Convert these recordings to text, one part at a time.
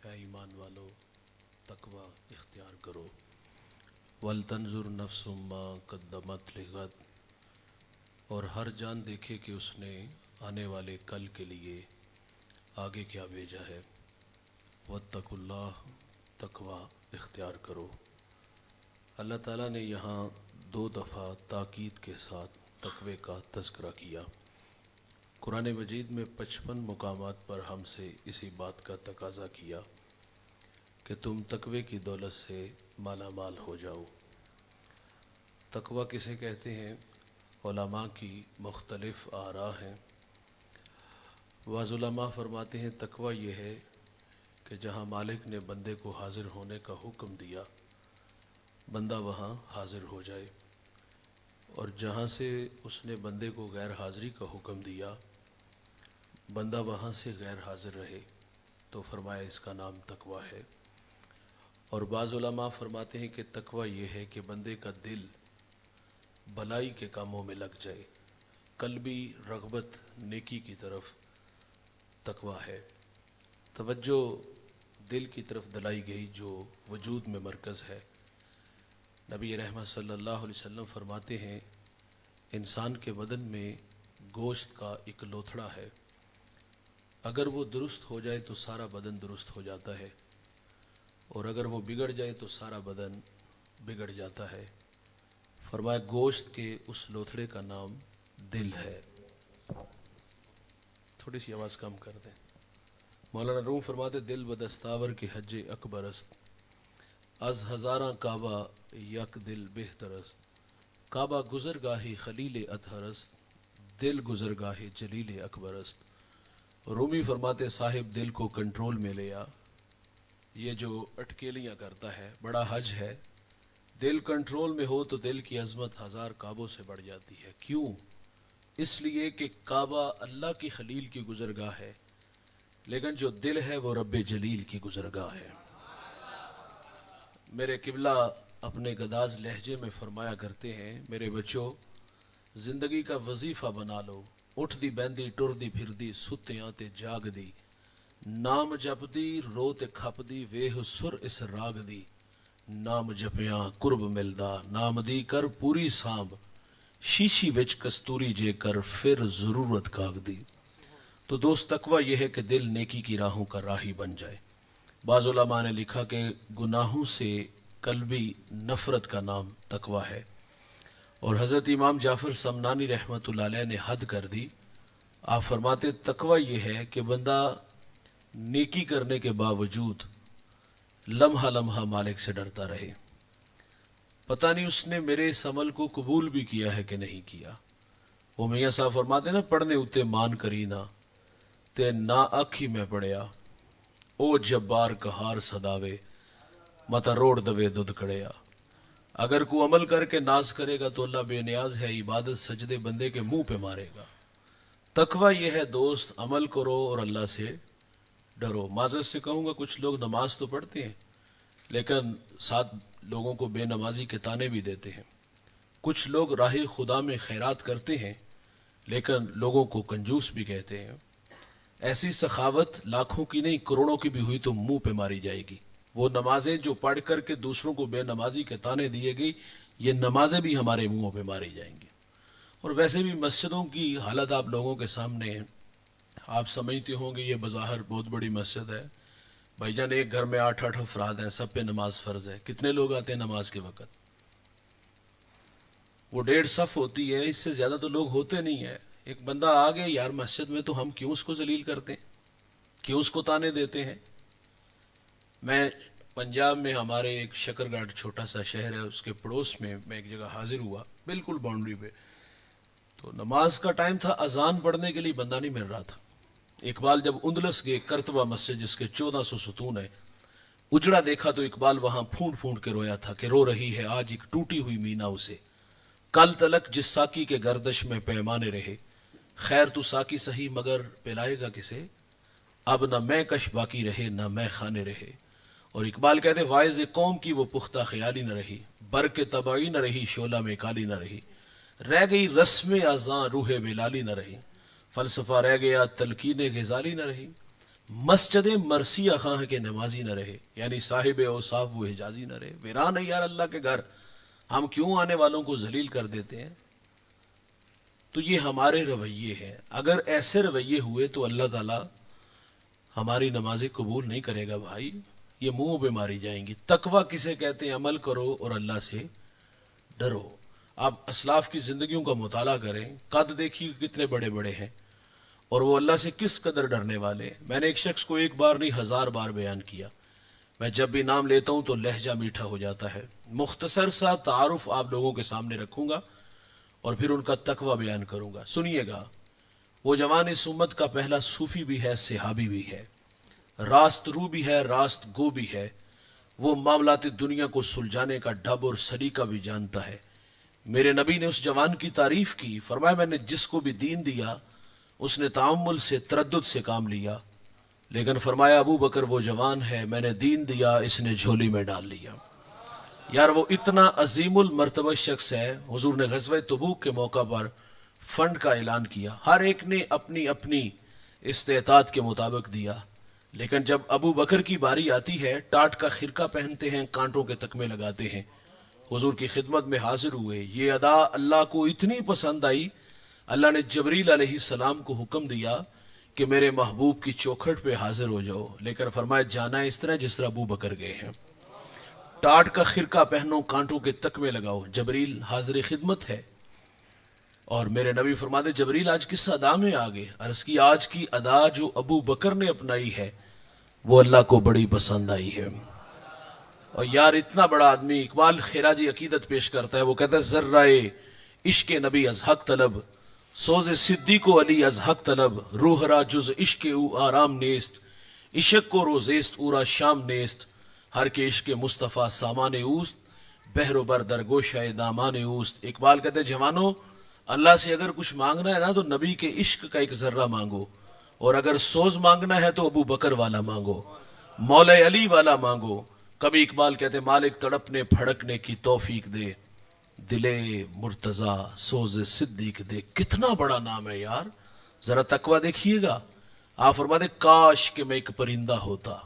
اے ایمان والو تقوی اختیار کرو ولتنظر نفس ما قدمت لغد، اور ہر جان دیکھے کہ اس نے آنے والے کل کے لیے آگے کیا بھیجا ہے۔ واتقوا اللہ، تقوی اختیار کرو۔ اللہ تعالیٰ نے یہاں دو دفعہ تاکید کے ساتھ تقوی کا تذکرہ کیا۔ قرآن مجید میں 55 مقامات پر ہم سے اسی بات کا تقاضا کیا کہ تم تقوی کی دولت سے مالا مال ہو جاؤ۔ تقوی کسے کہتے ہیں؟ علماء کی مختلف آراء ہیں۔ بعض علماء فرماتے ہیں تقوی یہ ہے کہ جہاں مالک نے بندے کو حاضر ہونے کا حکم دیا بندہ وہاں حاضر ہو جائے، اور جہاں سے اس نے بندے کو غیر حاضری کا حکم دیا بندہ وہاں سے غیر حاضر رہے، تو فرمایا اس کا نام تقوی ہے۔ اور بعض علماء فرماتے ہیں کہ تقوی یہ ہے کہ بندے کا دل بھلائی کے کاموں میں لگ جائے، قلبی رغبت نیکی کی طرف تقوی ہے۔ توجہ دل کی طرف دلائی گئی جو وجود میں مرکز ہے۔ نبی رحمت صلی اللہ علیہ وسلم فرماتے ہیں انسان کے بدن میں گوشت کا ایک لوتھڑا ہے، اگر وہ درست ہو جائے تو سارا بدن درست ہو جاتا ہے، اور اگر وہ بگڑ جائے تو سارا بدن بگڑ جاتا ہے۔ فرمایا گوشت کے اس لوتھڑے کا نام دل ہے۔ تھوڑی سی آواز کم کر دیں۔ مولانا روم فرماتے دل بدستاور کے حج اکبر است، از ہزاراں کعبہ یک دل بہتر است، کعبہ گزرگاہ خلیل اطہر است، دل گزرگاہ جلیل اکبر است۔ رومی فرماتے صاحب دل کو کنٹرول میں لیا، یہ جو اٹکیلیاں کرتا ہے بڑا حج ہے، دل کنٹرول میں ہو تو دل کی عظمت ہزار کعبوں سے بڑھ جاتی ہے۔ کیوں؟ اس لیے کہ کعبہ اللہ کی خلیل کی گزرگاہ ہے، لیکن جو دل ہے وہ رب جلیل کی گزرگاہ ہے۔ میرے قبلہ اپنے گداز لہجے میں فرمایا کرتے ہیں میرے بچوں زندگی کا وظیفہ بنا لو، اٹھ دی بہندی ٹر دی پھر دی ستیاں تے جاگ دی، نام جپ دی رو تے کھپ دی ویہ سر اس راگ دی، نام جپیاں قرب ملدا نام دی کر پوری سانب، شیشی وچ کستوری جے کر پھر ضرورت کاغ دی۔ تو دوست تقوی یہ ہے کہ دل نیکی کی راہوں کا راہی بن جائے۔ بعض علماء نے لکھا کہ گناہوں سے قلبی نفرت کا نام تقوی ہے، اور حضرت امام جعفر سمنانی رحمۃ اللہ علیہ نے حد کر دی۔ آپ فرماتے تقوی یہ ہے کہ بندہ نیکی کرنے کے باوجود لمحہ لمحہ مالک سے ڈرتا رہے، پتہ نہیں اس نے میرے اس عمل کو قبول بھی کیا ہے کہ نہیں کیا۔ وہ میاں صاحب فرماتے نا پڑھنے اتے مان کری نہ تے نہ آکھی میں پڑھیا، او جبار کہار صداوے متا روڑ دوے دودھ کڑیا۔ اگر کو عمل کر کے ناز کرے گا تو اللہ بے نیاز ہے، عبادت سجدے بندے کے منہ پہ مارے گا۔ تقوی یہ ہے دوست عمل کرو اور اللہ سے ڈرو۔ معذرت سے کہوں گا کچھ لوگ نماز تو پڑھتے ہیں لیکن ساتھ لوگوں کو بے نمازی کے طعنے بھی دیتے ہیں، کچھ لوگ راہ خدا میں خیرات کرتے ہیں لیکن لوگوں کو کنجوس بھی کہتے ہیں۔ ایسی سخاوت لاکھوں کی نہیں کروڑوں کی بھی ہوئی تو منہ پہ ماری جائے گی۔ وہ نمازیں جو پڑھ کر کے دوسروں کو بے نمازی کے طعنے دیے گئی، یہ نمازیں بھی ہمارے منہوں پہ ماری جائیں گی۔ اور ویسے بھی مسجدوں کی حالت آپ لوگوں کے سامنے ہے، آپ سمجھتے ہوں گے یہ بظاہر بہت بڑی مسجد ہے، بھائی جان ایک گھر میں 8 افراد ہیں، سب پہ نماز فرض ہے، کتنے لوگ آتے ہیں نماز کے وقت؟ وہ 1.5 صف ہوتی ہے، اس سے زیادہ تو لوگ ہوتے نہیں ہیں۔ ایک بندہ آ گیا یار مسجد میں تو ہم کیوں اس کو ذلیل کرتے ہیں، کیوں اس کو طعنے دیتے ہیں؟ میں پنجاب میں ہمارے ایک شکرگڑھ چھوٹا سا شہر ہے، اس کے پڑوس میں ایک جگہ حاضر ہوا بالکل باؤنڈری پہ، تو نماز کا ٹائم تھا، اذان پڑھنے کے لیے بندہ نہیں مل رہا تھا۔ اقبال جب اندلس گئے کرتبہ مسجد جس کے 1400 ستون ہے، اجڑا دیکھا تو اقبال وہاں پھونڈ پھونڈ کے رویا تھا کہ رو رہی ہے آج ایک ٹوٹی ہوئی مینا اسے، کل تلک جس ساکی کے گردش میں پیمانے رہے، خیر تو ساکی سہی مگر پلائے گا کسے، اب نہ میں کش باقی رہے نہ میں خانے رہے۔ اور اقبال کہتے وائز قوم کی وہ پختہ خیالی نہ رہی، برق طبعی نہ رہی شعلہ میں کالی نہ رہی، رہ گئی رسم اذاں روح بلالی نہ رہی، فلسفہ رہ گیا تلقین غزالی نہ رہی، مسجد مرثیہ خواہ کے نمازی نہ رہے، یعنی صاحب اوصاف وہ حجازی نہ رہے، ویران ہے یار اللہ کے گھر، ہم کیوں آنے والوں کو ذلیل کر دیتے ہیں؟ تو یہ ہمارے رویے ہیں. اگر ایسے رویے ہوئے تو اللہ تعالیٰ ہماری نمازیں قبول نہیں کرے گا بھائی، یہ منہ پہ ماری جائیں گی. تقویٰ کسے کہتے ہیں؟ عمل کرو اور اللہ سے ڈرو. آپ اسلاف کی زندگیوں کا مطالعہ کریں، قد دیکھیے کتنے بڑے بڑے ہیں اور وہ اللہ سے کس قدر ڈرنے والے ہیں. میں نے ایک شخص کو ایک بار نہیں 1000 بار بیان کیا. میں جب بھی نام لیتا ہوں تو لہجہ میٹھا ہو جاتا ہے. مختصر سا تعارف آپ لوگوں کے سامنے رکھوں گا اور پھر ان کا تقویٰ بیان کروں گا. سنیے گا. وہ جوان اس امت کا پہلا صوفی بھی ہے، صحابی بھی ہے، راست رو بھی ہے، راست گو بھی ہے. وہ معاملات دنیا کو سلجھانے کا ڈھب اور سلیقہ بھی جانتا ہے. میرے نبی نے اس جوان کی تعریف کی، فرمایا میں نے جس کو بھی دین دیا اس نے تعامل سے، تردد سے کام لیا، لیکن فرمایا ابو بکر وہ جوان ہے، میں نے دین دیا، اس نے جھولی میں ڈال لیا. یار وہ اتنا عظیم المرتبہ شخص ہے. حضور نے غزوہ تبوک کے موقع پر فنڈ کا اعلان کیا، ہر ایک نے اپنی اپنی استطاعت کے مطابق دیا، لیکن جب ابو بکر کی باری آتی ہے ٹاٹ کا خرقہ پہنتے ہیں، کانٹوں کے تکمے لگاتے ہیں، حضور کی خدمت میں حاضر ہوئے. یہ ادا اللہ کو اتنی پسند آئی، اللہ نے جبریل علیہ السلام کو حکم دیا کہ میرے محبوب کی چوکھٹ پہ حاضر ہو جاؤ، لیکن فرمایا جانا اس طرح جس طرح ابو بکر گئے ہیں. ٹاٹ کا خرقہ پہنو، کانٹوں کے تکمے لگاؤ. جبریل حاضر خدمت ہے اور میرے نبی فرماتے جبریل آج کس ادا میں آگے؟ عرض کی آج کی ادا جو ابو بکر نے اپنائی ہے وہ اللہ کو بڑی پسند آئی ہے. اور یار اتنا بڑا آدمی اقبال خراجی عقیدت پیش کرتا ہے، وہ کہتا ہے ذرہ عشق نبی از حق طلب، سوز صدیق و علی از حق طلب، روح را جز عشق او آرام نیست، عشق کو روزیست او را شام نیست، ہر کے عشق مصطفیٰ سامان اوست، بحر و بر در گوشہ دامان اوست. اقبال کہتے ہیں جوانوں اللہ سے اگر کچھ مانگنا ہے نا تو نبی کے عشق کا ایک ذرہ مانگو، اور اگر سوز مانگنا ہے تو ابو بکر والا مانگو، مولا علی والا مانگو. کبھی اقبال کہتے ہیں مالک تڑپنے پھڑکنے کی توفیق دے، دلے مرتضی سوز صدیق دے. کتنا بڑا نام ہے یار، ذرا تقویٰ دیکھیے گا. آپ فرماتے کاش کہ میں ایک پرندہ ہوتا،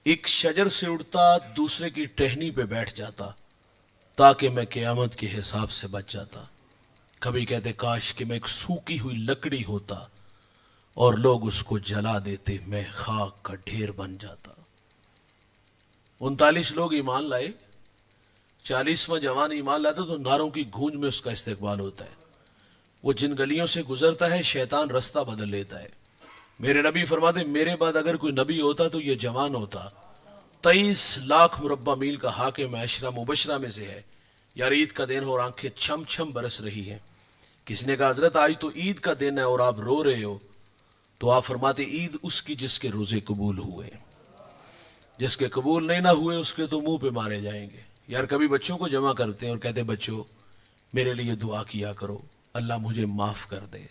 ایک شجر سے اڑتا، دوسرے کی ٹہنی پہ بیٹھ جاتا تاکہ میں قیامت کے حساب سے بچ جاتا. کبھی کہتے کاش کہ میں ایک سوکھی ہوئی لکڑی ہوتا اور لوگ اس کو جلا دیتے، میں خاک کا ڈھیر بن جاتا. 39 لوگ ایمان لائے، 40واں جوان ایمان لاتا تو نعروں کی گونج میں اس کا استقبال ہوتا ہے. وہ جن گلیوں سے گزرتا ہے شیطان رستہ بدل لیتا ہے. میرے نبی فرماتے میرے بعد اگر کوئی نبی ہوتا تو یہ جوان ہوتا. 23 لاکھ مربع میل کا حاکم عشرہ مبشرہ میں سے ہے. یار عید کا دن ہو اور آنکھیں چھم چھم برس رہی ہیں. کسی نے کہا حضرت آج تو عید کا دن ہے اور آپ رو رہے ہو، تو آپ فرماتے عید اس کی جس کے روزے قبول ہوئے، جس کے قبول نہیں نہ ہوئے اس کے تو منہ پہ مارے جائیں گے. یار کبھی بچوں کو جمع کرتے ہیں اور کہتے ہیں بچوں میرے لیے دعا کیا کرو، اللہ مجھے معاف کر دے.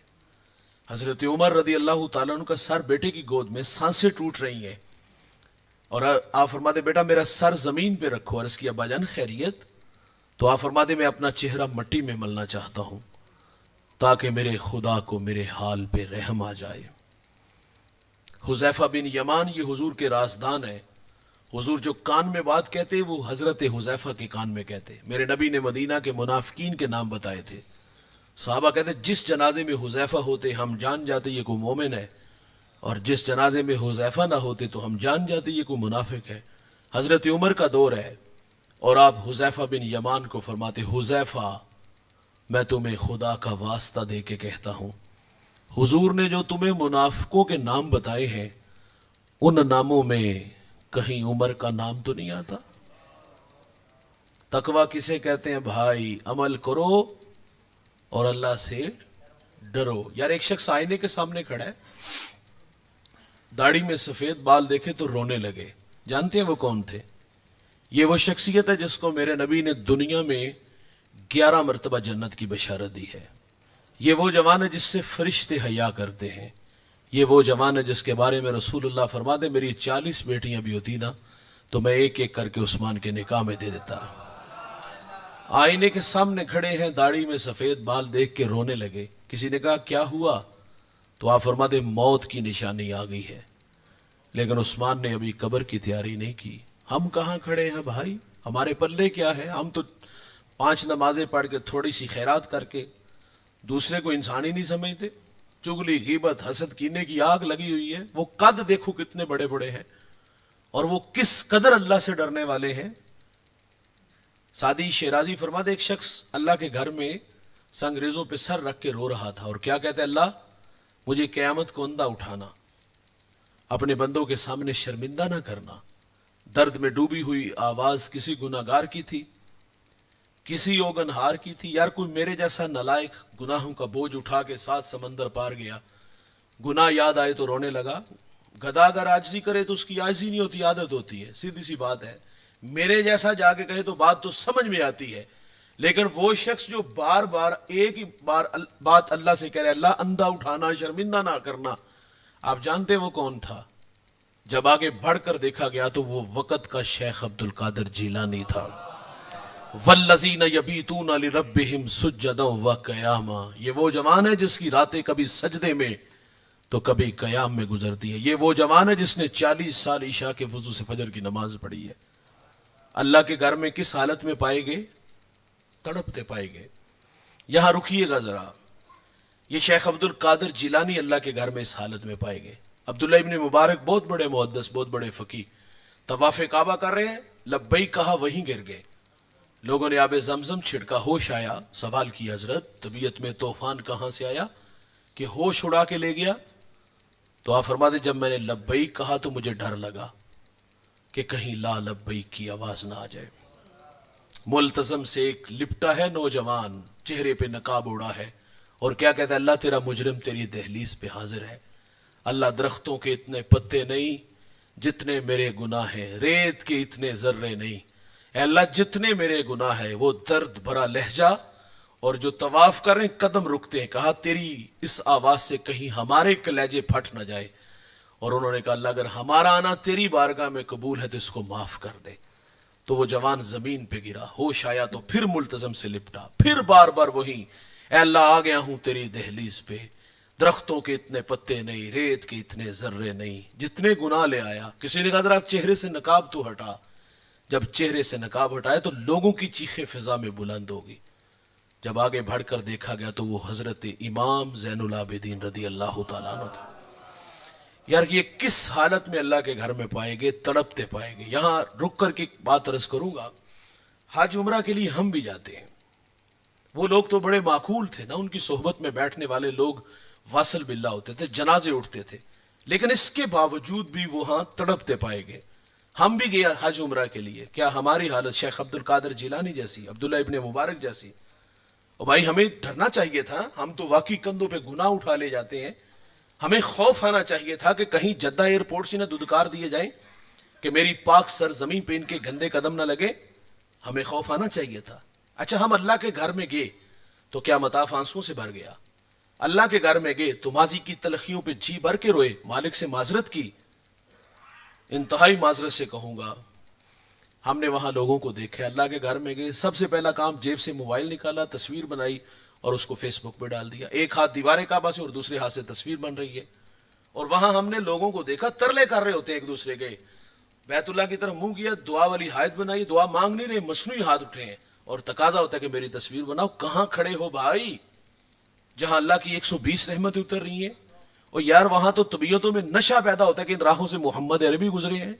حضرت عمر رضی اللہ تعالیٰ عنہ کا سر بیٹے کی گود میں، سانسیں ٹوٹ رہی ہیں، اور آپ فرماتے بیٹا میرا سر زمین پہ رکھو. عرض کی ابا جان خیریت؟ تو آپ فرماتے میں اپنا چہرہ مٹی میں ملنا چاہتا ہوں تاکہ میرے خدا کو میرے حال پہ رحم آ جائے. حذیفہ بن یمان یہ حضور کے رازدان ہے. حضور جو کان میں بات کہتے وہ حضرت حذیفہ کے کان میں کہتے. میرے نبی نے مدینہ کے منافقین کے نام بتائے تھے. صحابہ کہتے جس جنازے میں حذیفہ ہوتے ہم جان جاتے یہ کوئی مومن ہے، اور جس جنازے میں حذیفہ نہ ہوتے تو ہم جان جاتے یہ کوئی منافق ہے. حضرت عمر کا دور ہے اور آپ حذیفہ بن یمان کو فرماتے حذیفہ میں تمہیں خدا کا واسطہ دے کے کہتا ہوں، حضور نے جو تمہیں منافقوں کے نام بتائے ہیں ان ناموں میں کہیں عمر کا نام تو نہیں آتا. تقویٰ کسے کہتے ہیں بھائی؟ عمل کرو اور اللہ سے ڈرو. یار ایک شخص آئینے کے سامنے کھڑا ہے، داڑھی میں سفید بال دیکھے تو رونے لگے. جانتے ہیں وہ کون تھے؟ یہ وہ شخصیت ہے جس کو میرے نبی نے دنیا میں 11 مرتبہ جنت کی بشارت دی ہے. یہ وہ جوان ہے جس سے فرشتے حیا کرتے ہیں. یہ وہ جوان ہے جس کے بارے میں رسول اللہ فرماتے میری 40 بیٹیاں بھی ہوتی نا تو میں ایک ایک کر کے عثمان کے نکاح میں دے دیتا. آئینے کے سامنے کھڑے ہیں، داڑھی میں سفید بال دیکھ کے رونے لگے. کسی نے کہا کیا ہوا؟ تو آپ فرماتے موت کی نشانی آ گئی ہے. لیکن عثمان نے ابھی قبر کی تیاری نہیں کی. ہم کہاں کھڑے ہیں بھائی, ہمارے پلے کیا ہے؟ ہم تو 5 نمازیں پڑھ کے تھوڑی سی خیرات کر کے دوسرے کو انسان ہی نہیں سمجھتے. چگلی, غیبت, حسد, کینے کی آگ لگی ہوئی ہے. وہ قد دیکھو کتنے بڑے بڑے ہیں اور وہ کس قدر اللہ سے ڈرنے والے ہیں. سعدی شیرازی فرماتے ایک شخص اللہ کے گھر میں سنگریزوں پہ سر رکھ کے رو رہا تھا اور کیا کہتے, اللہ مجھے قیامت کو اندھا اٹھانا, اپنے بندوں کے سامنے شرمندہ نہ کرنا. درد میں ڈوبی ہوئی آواز کسی گناہگار کی تھی, کسی اوگنہار کی تھی. یار کوئی میرے جیسا نالائق گناہوں کا بوجھ اٹھا کے 7 سمندر پار گیا, گناہ یاد آئے تو رونے لگا. گدھا اگر عاجزی کرے تو اس کی عاجزی نہیں ہوتی, عادت ہوتی ہے. سیدھی سی بات ہے. میرے جیسا جا کے کہے تو بات تو سمجھ میں آتی ہے, لیکن وہ شخص جو بار بار ایک ہی بار بات اللہ سے کہہ رہے, اللہ اندھا اٹھانا, شرمندہ نہ کرنا, آپ جانتے وہ کون تھا؟ جب آگے بڑھ کر دیکھا گیا تو وہ وقت کا شیخ عبد القادر جیلانی تھا. والذین یبیتون لربہم سجدا وقیاما, یہ وہ جوان ہے جس کی راتیں کبھی سجدے میں تو کبھی قیام میں گزرتی ہیں. یہ وہ جوان ہے جس نے 40 سال عشاء کے وضو سے فجر کی نماز پڑھی ہے. اللہ کے گھر میں کس حالت میں پائے گے؟ تڑپتے پائے گے. یہاں رکیے گا ذرا. یہ شیخ عبد القادر جیلانی اللہ کے گھر میں اس حالت میں پائے گئے. عبداللہ ابن مبارک بہت بڑے محدث, بہت بڑے فقیہ, طواف کعبہ کر رہے ہیں, لبیک کہا, وہیں گر گئے. لوگوں نے آب زمزم چھڑکا, ہوش آیا, سوال کیا حضرت طبیعت میں طوفان کہاں سے آیا کہ ہوش اڑا کے لے گیا؟ تو آپ فرماتے جب میں نے لبیک کہا تو مجھے ڈر لگا کہ کہیں لا لبیک کی آواز نہ آ جائے. ملتزم سے ایک لپٹا ہے نوجوان, چہرے پہ نقاب اڑا ہے اور کیا کہتا ہے, اللہ تیرا مجرم تیری دہلیز پہ حاضر ہے. اللہ درختوں کے اتنے پتے نہیں جتنے میرے گناہ ہیں, ریت کے اتنے ذرے نہیں. اے اللہ جتنے میرے گناہ ہیں, وہ درد بھرا لہجہ, اور جو طواف کر رہے ہیں قدم رکتے ہیں, کہا تیری اس آواز سے کہیں ہمارے کلیجے پھٹ نہ جائے. اور انہوں نے کہا اللہ اگر ہمارا آنا تیری بارگاہ میں قبول ہے تو اس کو معاف کر دے. تو وہ جوان زمین پہ گرا, ہوش آیا تو پھر ملتزم سے لپٹا, پھر بار بار وہی, اے اللہ آ گیا ہوں تیری دہلیز پہ, درختوں کے اتنے پتے نہیں, ریت کے اتنے ذرے نہیں, جتنے گناہ لے آیا. کسی نے کہا ذرا چہرے سے نقاب تو ہٹا. جب چہرے سے نقاب ہٹائے تو لوگوں کی چیخیں فضا میں بلند ہوگی. جب آگے بڑھ کر دیکھا گیا تو وہ حضرت امام زین العابدین رضی اللہ تعالیٰ عنہ تھے. یار یہ کس حالت میں اللہ کے گھر میں پائے گے, تڑپتے پائے گے. یہاں رک کر کے بات عرض کروں گا, حج عمرہ کے لیے ہم بھی جاتے ہیں. وہ لوگ تو بڑے معقول تھے نا, ان کی صحبت میں بیٹھنے والے لوگ واصل باللہ ہوتے تھے, جنازے اٹھتے تھے, لیکن اس کے باوجود بھی وہاں تڑپتے پائے گئے. ہم بھی گئے حج عمرہ کے لیے, کیا ہماری حالت شیخ عبد القادر جیلانی جیسی, عبداللہ ابن مبارک جیسی؟ اور بھائی ہمیں ڈرنا چاہیے تھا, ہم تو واقعی کندھوں پہ گناہ اٹھا لے جاتے ہیں. ہمیں خوف آنا چاہیے تھا کہ کہیں جدہ ایئرپورٹ سے نہ دودکار دیے جائیں کہ میری پاک سرزمین پہ ان کے گندے قدم نہ لگے. ہمیں خوف آنا چاہیے تھا. اچھا ہم اللہ کے گھر میں گئے تو کیا مطاف آنسوں سے بھر گیا؟ اللہ کے گھر میں گئے تو ماضی کی تلخیوں پہ جی بھر کے روئے, مالک سے معذرت کی. انتہائی معذرت سے کہوں گا, ہم نے وہاں لوگوں کو دیکھا, اللہ کے گھر میں گئے, سب سے پہلا کام جیب سے موبائل نکالا, تصویر بنائی اور اس کو فیس بک پہ ڈال دیا. ایک ہاتھ دیوار کعبہ سے اور دوسرے ہاتھ سے تصویر بن رہی ہے. اور وہاں ہم نے لوگوں کو دیکھا ترلے کر رہے ہوتے ہیں ایک دوسرے کے. بیت اللہ کی طرف منہ کیا, دعا والی ہائد بنائی, دعا مانگ نہیں رہے, مصنوعی ہاتھ اٹھے ہیں اور تقاضا ہوتا ہے کہ میری تصویر بناؤ. کہاں کھڑے ہو بھائی جہاں اللہ کی 120 رحمتیں اتر رہی ہیں؟ اور یار وہاں تو طبیعتوں میں نشہ پیدا ہوتا ہے کہ ان راہوں سے محمد عربی گزرے ہیں.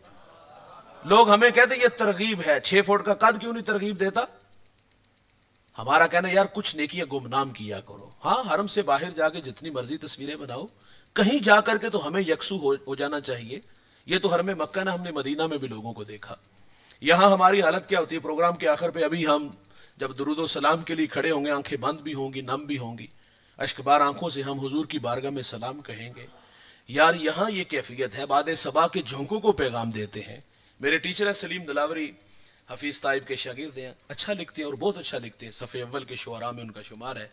لوگ ہمیں کہتے ہیں یہ ترغیب ہے, 6 فٹ کا قد کیوں نہیں ترغیب دیتا؟ ہمارا کہنا یار کچھ نیکیاں گمنام کیا کرو. ہاں حرم سے باہر جا کے جتنی مرضی تصویریں بناؤ, کہیں جا کر کے تو ہمیں یکسو ہو جانا چاہیے. یہ تو حرم مکہ نا, ہم نے مدینہ میں بھی لوگوں کو دیکھا. یہاں ہماری حالت کیا ہوتی ہے پروگرام کے آخر پہ؟ ابھی ہم جب درود و سلام کے لیے کھڑے ہوں گے, آنکھیں بند بھی ہوں گی, نم بھی ہوں گی, اشک بار آنکھوں سے ہم حضور کی بارگاہ میں سلام کہیں گے. یار یہاں یہ کیفیت ہے, باد صبا کے جھونکوں کو پیغام دیتے ہیں. میرے ٹیچر ہے سلیم دلاوری, حفیظ طائب کے شاگرد ہیں, اچھا لکھتے ہیں اور بہت اچھا لکھتے ہیں, صفحے اول کے شعراء میں ان کا شمار ہے.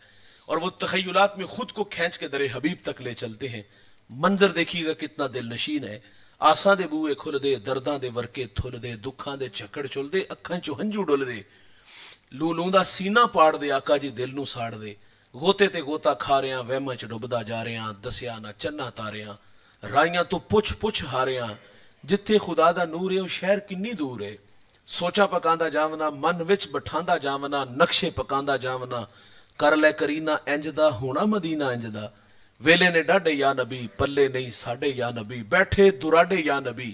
اور وہ تخیلات میں خود کو کھینچ کے در حبیب تک لے چلتے ہیں. منظر دیکھیے گا کتنا دل نشین ہے. آساں دے بوئے کھل دے, درداں دے ورکے تھل دے, دکھاں دے چکڑ چل دے, اکھاں چو ہنجو ڈل دے, لولوں دا سینہ پاڑ دے, آقا جی دل نو ساڑ دے. غوطے تے غوطہ کھا رہے ہیں, وہماں چ ڈبدا جا رہے ہیں, دسیا نہ چنا تارے ہیں, رائیاں تو پچھ پچھ ہارے ہیں, ਜਿੱਥੇ ਖੁਦਾ ਦਾ ਨੂਰ ਹੈ ਉਹ ਸ਼ਹਿਰ ਕਿੰਨੀ ਦੂਰ ਹੈ। ਸੋਚਾ ਪਕਾਂਦਾ ਜਾਵਨਾ, ਮਨ ਵਿੱਚ ਬਿਠਾਂਦਾ ਜਾਵਨਾ, ਨਕਸ਼ੇ ਪਕਾਂਦਾ ਜਾਵਨਾ, ਕਰ ਲੈ ਕਰੀਨਾ ਇੰਜ ਦਾ, ਹੋਣਾ ਮਦੀਨਾ ਇੰਜ ਦਾ। ਵੇਲੇ ਨੇ ਡਾਢੇ ਯਾ ਨਬੀ, ਪੱਲੇ ਨਹੀਂ ਸਾਡੇ ਯਾ ਨਬੀ, ਬੈਠੇ ਦੁਰਾਡੇ ਯਾ ਨਬੀ,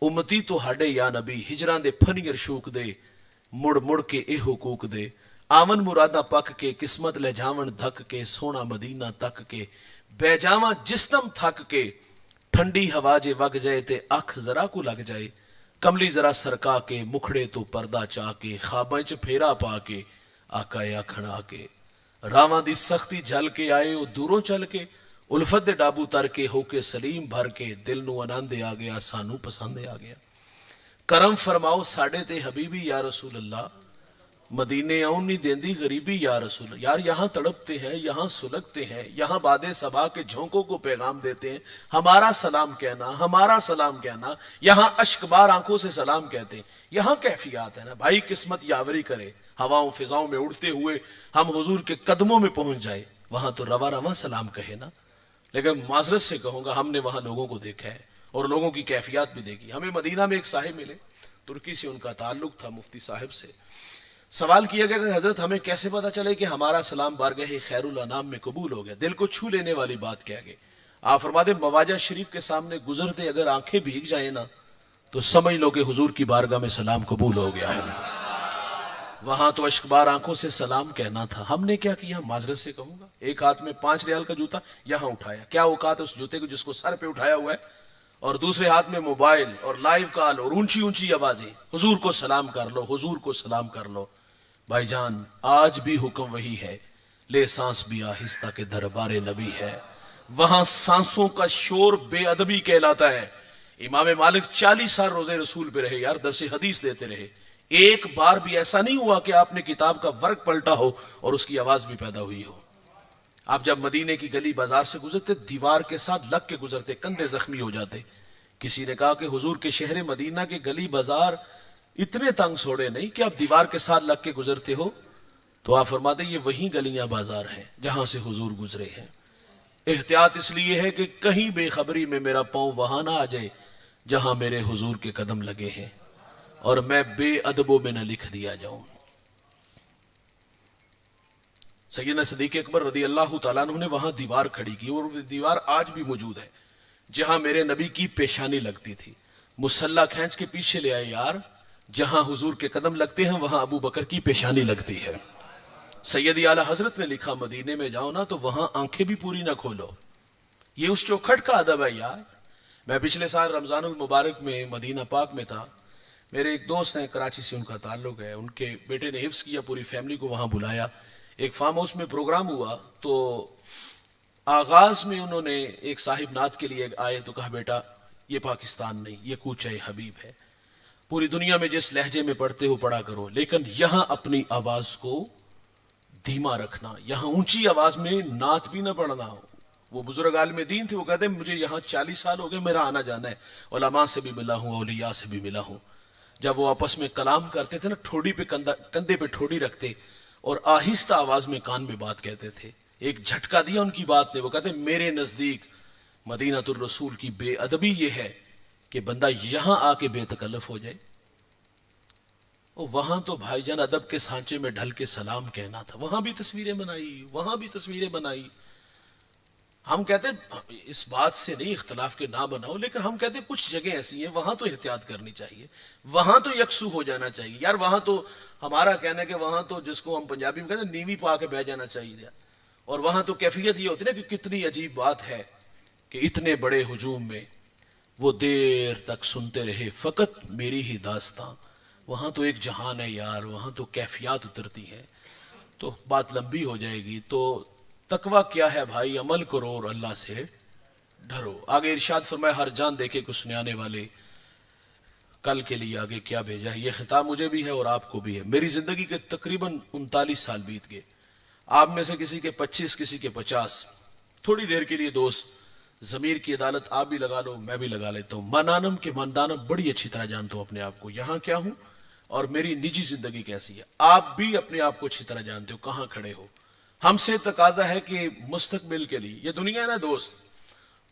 ਉਮਤੀ ਤੁਹਾਡੇ ਯਾ ਨਬੀ, ਹਿਜਰਾਂ ਦੇ ਫਨੀਰ ਸ਼ੂਕ ਦੇ, ਮੁੜ ਮੁੜ ਕੇ ਇਹ ਹਕੂਕ ਦੇ, ਆਵਨ ਮੁਰਾਦਾ ਪੱਕ ਕੇ, ਕਿਸਮਤ ਲੈ ਜਾਵਣ ਧੱਕ ਕੇ, ਸੋਹਣਾ ਮਦੀਨਾ ਤੱਕ ਕੇ, ਬਹਿ ਜਾਵਾਂ ਜਿਸਮ ਥੱਕ ਕੇ, ਠੰਡੀ ਹਵਾ ਜੇ ਵਗ ਜਾਏ ਤੇ ਅੱਖ ਜ਼ਰਾ ਕੋ ਲੱਗ ਜਾਏ, ਕਮਲੀ ਜ਼ਰਾ ਸਰਕਾ ਕੇ, ਮੁਖੜੇ ਤੋਂ ਪਰਦਾ ਚਾ ਕੇ, ਖਾਬਾਂ 'ਚ ਫੇਰਾ ਪਾ ਕੇ, ਆਕਾ ਆਖਣ ਆ ਕੇ, ਰਾਵਾਂ ਦੀ ਸਖਤੀ ਝਲ ਕੇ ਆਏ ਉਹ ਦੂਰੋਂ ਚੱਲ ਕੇ, ਉਲਫਤ ਦੇ ਡਾਬੂ ਤਰ ਕੇ, ਹੋ ਕੇ ਸਲੀਮ ਭਰ ਕੇ, ਦਿਲ ਨੂੰ ਆਨੰਦ ਆ ਗਿਆ, ਸਾਨੂੰ ਪਸੰਦ ਆ ਗਿਆ। کرم فرماؤ ساڑے تے حبیبی یا رسول اللہ، مدینے آؤں نہیں دیندی غریبی یا رسول اللہ۔ یار یہاں تڑپتے ہیں، یہاں سلگتے ہیں، یہاں باد صبا کے جھونکوں کو پیغام دیتے ہیں، ہمارا سلام کہنا، ہمارا سلام کہنا، یہاں اشک بار آنکھوں سے سلام کہتے ہیں۔ یہاں کیفیات ہے نا بھائی، قسمت یاوری کرے، ہواؤں فضاؤں میں اڑتے ہوئے ہم حضور کے قدموں میں پہنچ جائے، وہاں تو رواں رواں سلام کہے نا۔ لیکن معذرت سے کہوں گا، ہم نے وہاں لوگوں کو دیکھا ہے اور لوگوں کی کیفیات بھی دیکھی۔ ہمیں مدینہ میں ایک صاحب ملے، ترکی سے ان کا تعلق تھا، مفتی صاحب سے۔ سوال کیا گیا کہ حضرت ہمیں کیسے پتا چلے کہ ہمارا سلام بارگاہ خیر الانام میں قبول ہو گیا؟ دل کو چھو لینے والی بات کیا گئی۔ آپ فرماتے مواجہ شریف کے سامنے گزرتے اگر آنکھیں بھیگ جائیں نا تو سمجھ لو کہ حضور کی بارگاہ میں سلام قبول ہو گیا ہے۔ وہاں تو اشک بار آنکھوں سے سلام کہنا تھا، ہم نے کیا کیا؟ معذرت سے کہوں گا، ایک ہاتھ میں 5 ریال کا جوتا یہاں اٹھایا، کیا اوقات ہے اس جوتے کو جس کو سر پہ اٹھایا ہوا ہے، اور دوسرے ہاتھ میں موبائل اور لائیو کال اور اونچی اونچی آوازیں، حضور کو سلام کر لو، حضور کو سلام کر لو۔ بھائی جان آج بھی حکم وہی ہے، لے سانس بھی آہستہ کے دربار نبی ہے۔ وہاں سانسوں کا شور بے ادبی کہلاتا ہے۔ امام مالک 40 سال روزے رسول پہ رہے یار، درس حدیث دیتے رہے، ایک بار بھی ایسا نہیں ہوا کہ آپ نے کتاب کا ورق پلٹا ہو اور اس کی آواز بھی پیدا ہوئی ہو۔ آپ جب مدینے کی گلی بازار سے گزرتے دیوار کے ساتھ لگ کے گزرتے، کندھے زخمی ہو جاتے۔ کسی نے کہا کہ حضور کے شہر مدینہ کے گلی بازار اتنے تنگ سوڑے نہیں کہ آپ دیوار کے ساتھ لگ کے گزرتے ہو؟ تو آپ فرماتے یہ وہی گلیاں بازار ہیں جہاں سے حضور گزرے ہیں۔ احتیاط اس لیے ہے کہ کہیں بے خبری میں میرا پاؤں وہاں نہ آ جائے جہاں میرے حضور کے قدم لگے ہیں اور میں بے ادبوں میں نہ لکھ دیا جاؤں۔ سیدنا صدیق اکبر رضی اللہ تعالیٰ عنہ نے وہاں دیوار کھڑی کی، اور وہ دیوار آج بھی موجود ہے جہاں میرے نبی کی پیشانی لگتی تھی۔ مصلی کھینچ کے پیچھے لے آئے یار، جہاں حضور کے قدم لگتے ہیں وہاں ابو بکر کی پیشانی لگتی ہے۔ سیدی اعلیٰ حضرت نے لکھا مدینے میں جاؤ نا تو وہاں آنکھیں بھی پوری نہ کھولو، یہ اس چوکھٹ کا ادب ہے یار۔ میں پچھلے سال رمضان المبارک میں مدینہ پاک میں تھا، میرے ایک دوست ہیں کراچی سے، ان کا تعلق ہے، ان کے بیٹے نے حفظ کیا، پوری فیملی کو وہاں بلایا، ایک فارم ہاؤس میں پروگرام ہوا۔ تو آغاز میں انہوں نے ایک صاحب نعت کے لیے آئے تو کہا بیٹا یہ پاکستان نہیں، یہ کوچہ حبیب ہے، پوری دنیا میں جس لہجے میں پڑھتے ہو پڑھا کرو، لیکن یہاں اپنی آواز کو دھیما رکھنا، یہاں اونچی آواز میں نعت بھی نہ پڑھنا ہو۔ وہ بزرگ عالم دین تھے، وہ کہتے ہیں مجھے یہاں 40 سال ہو گئے، میرا آنا جانا ہے، علماء سے بھی ملا ہوں، اولیاء سے بھی ملا ہوں۔ جب وہ آپس میں کلام کرتے تھے نا، ٹھوڑی پہ کندھے پہ ٹھوڑی رکھتے اور آہستہ آواز میں کان میں بات کہتے تھے۔ ایک جھٹکا دیا ان کی بات نے، وہ کہتے ہیں میرے نزدیک مدینہ الرسول کی بے ادبی یہ ہے کہ بندہ یہاں آ کے بے تکلف ہو جائے۔ وہاں تو بھائی جان ادب کے سانچے میں ڈھل کے سلام کہنا تھا، وہاں بھی تصویریں بنائی، وہاں بھی تصویریں بنائی۔ ہم کہتے ہیں اس بات سے نہیں اختلاف کے نہ بناؤ، لیکن ہم کہتے ہیں کچھ جگہ ایسی ہیں وہاں تو احتیاط کرنی چاہیے، وہاں تو یکسو ہو جانا چاہیے یار۔ وہاں تو ہمارا کہنا ہے کہ وہاں تو جس کو ہم پنجابی میں کہتے ہیں نیوی پا کے بہ جانا چاہیے، اور وہاں تو کیفیت یہ ہوتی ہے نا کہ کتنی عجیب بات ہے کہ اتنے بڑے ہجوم میں وہ دیر تک سنتے رہے فقط میری ہی داستان۔ وہاں تو ایک جہان ہے یار، وہاں تو کیفیات اترتی ہیں، تو بات لمبی ہو جائے گی۔ تو تقویٰ کیا ہے بھائی؟ عمل کرو اور اللہ سے ڈرو۔ آگے ارشاد فرمایا ہر جان دیکھے کچھ سنانے والے، کل کے لیے آگے کیا بھیجا ہے۔ یہ خطاب مجھے بھی ہے اور آپ کو بھی ہے۔ میری زندگی کے تقریباً 39 سال بیت گئے، آپ میں سے کسی کے 25 کسی کے 50۔ تھوڑی دیر کے لیے دوست ضمیر کی عدالت آپ بھی لگا لو، میں بھی لگا لیتا ہوں۔ منانم کے مندانم بڑی اچھی طرح جانتا ہوں اپنے آپ کو، یہاں کیا ہوں اور میری نجی زندگی کیسی ہے۔ آپ بھی اپنے آپ کو اچھی طرح جانتے ہو کہاں کھڑے ہو۔ ہم سے تقاضا ہے کہ مستقبل کے لیے، یہ دنیا ہے نا دوست،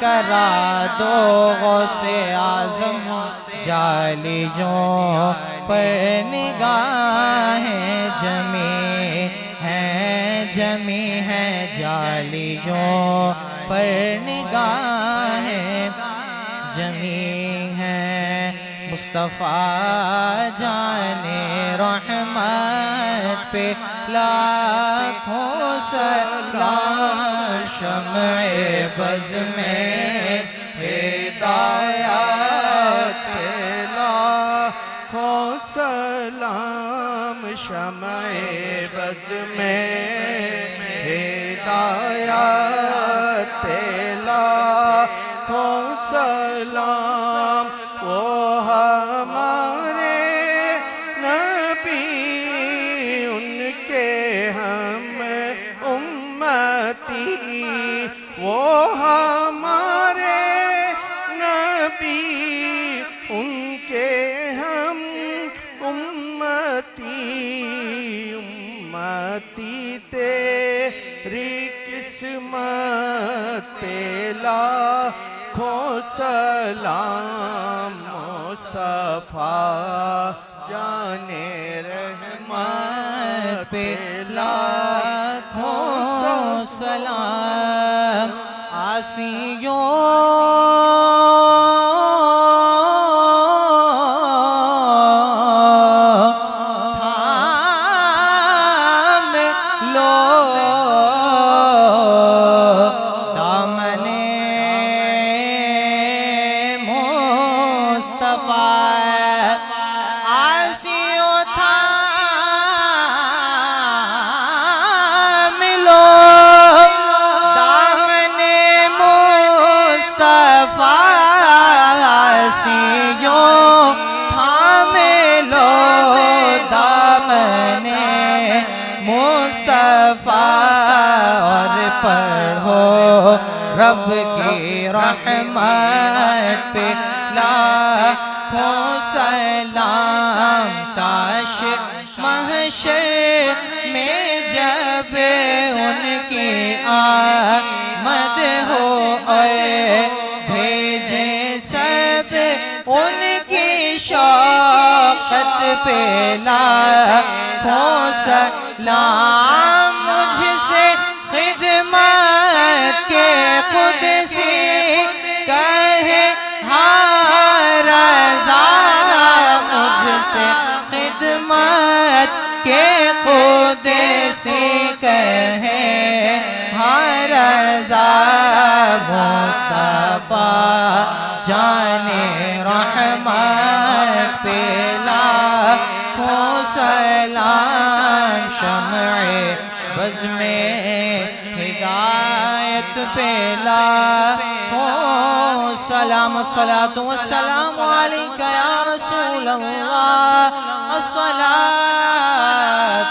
کرا دو غوث اعظم جالی جو پر نگاہیں جمی ہیں، جمی ہیں جالی جو پر نگاہیں جمی ہیں۔ مصطفیٰ جان رحمت پہ لاکھوں سلام، شمع بز میں ہدایت پہ لاکھوں سلام، شمع بز میں ہدایت پہ لاکھوں سلام۔ وہ ہمارے نبی، ان کے ہم امتی، وہ ہمارے نبی، ان کے ہم امتی، امتی تیری قسمت پہ لاکھوں سلام۔ مصطفیٰ جان رحمت پہ لاکھوں سلام۔ عاصیوں رب کی رحمت پہ لاکھوں سلام۔ کاش محشر میں جب ان کی آمد ہو اور بھیجے سب ان کی شوقت پہ لاکھوں سلام۔ مجھ سے خدمت کے قدسی کہے ہاں رضا، مجھ سے خدمت کے قدسی کہے ہاں رضا۔ مصطفیٰ جان رحمت پہ لاکھوں سلام، شمع بز میں ہدایت پہ لاکھوں سلام۔ الصلاۃ والسلام علیک یا رسول اللہ، الصلاۃ